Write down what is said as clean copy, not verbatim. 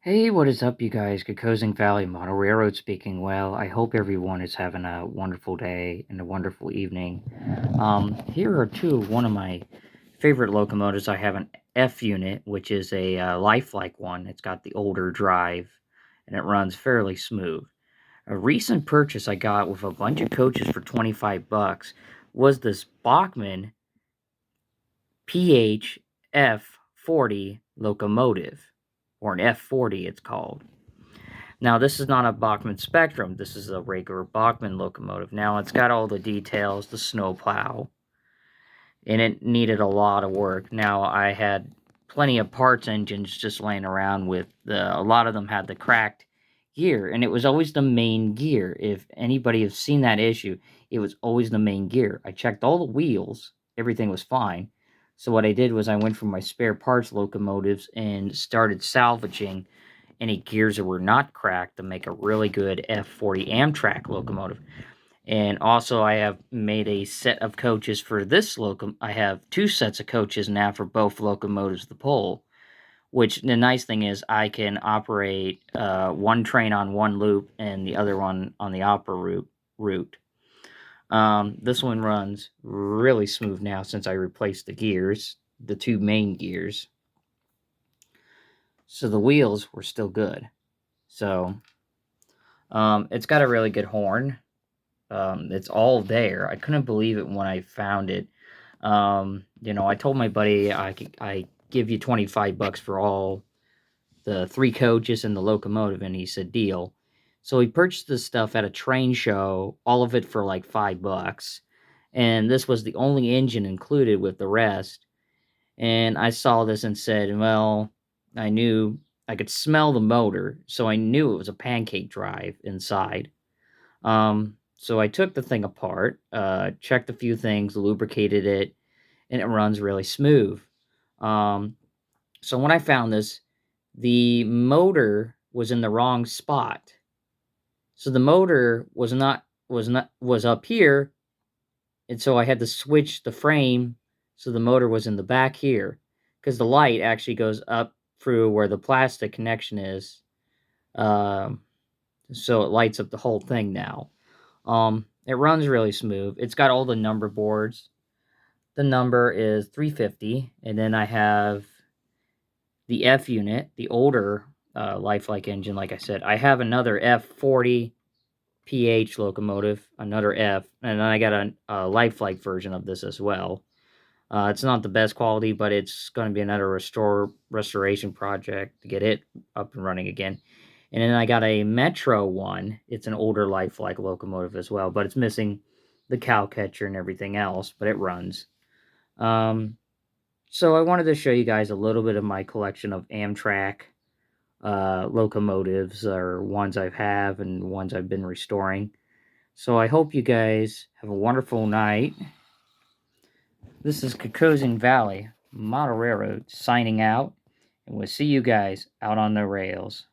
Hey, what is up, you guys? Kokozing Valley Model Railroad speaking. Well, I hope everyone is having a wonderful day and a wonderful evening. Here are one of my favorite locomotives. I have an F unit, which is a lifelike one. It's got the older drive, and it runs fairly smooth. A recent purchase I got with a bunch of coaches for 25 bucks was this Bachmann PHF40 locomotive, or an F40 it's called. Now, this is not a Bachmann Spectrum. This is a regular Bachmann locomotive. Now, it's got all the details, the snowplow, and it needed a lot of work. Now, I had plenty of parts engines just laying around with a lot of them had the cracked gear, and it was always the main gear. If anybody has seen that issue, it was always the main gear. I checked all the wheels, everything was fine. So what I did was I went for my spare parts locomotives and started salvaging any gears that were not cracked to make a really good F40 Amtrak locomotive. And also, I have made a set of coaches for this locomotive. I have two sets of coaches now for both locomotives to pull. Which the nice thing is, I can operate one train on one loop and the other one on the opposite route. This one runs really smooth now since I replaced the gears, the two main gears. So the wheels were still good. So it's got a really good horn. It's all there. I couldn't believe it when I found it. I told my buddy I give you 25 bucks for all the three coaches and the locomotive, and he said deal. So he purchased this stuff at a train show, all of it for like $5, and this was the only engine included with the rest. And I saw this and said, well, I knew I could smell the motor, so I knew it was a pancake drive inside. So I took the thing apart, checked a few things, lubricated it, and it runs really smooth. Um, so when I found this, the motor was in the wrong spot. So the motor was up here, and so I had to switch the frame so the motor was in the back here, because the light actually goes up through where the plastic connection is. Um, so it lights up the whole thing now. It runs really smooth. It's got all the number boards. The number is 350, and then I have the F unit, the older lifelike engine. Like I said, I have another F40 PH locomotive, another F, and then I got a lifelike version of this as well. It's not the best quality, but it's going to be another restoration project to get it up and running again. And then I got a Metro one. It's an older lifelike locomotive as well, but it's missing the cow catcher and everything else, but it runs. Um, so I wanted to show you guys a little bit of my collection of Amtrak locomotives, or ones I have and ones I've been restoring. So I hope you guys have a wonderful night. This is Kokozing Valley Model Railroad signing out, and we'll see you guys out on the rails.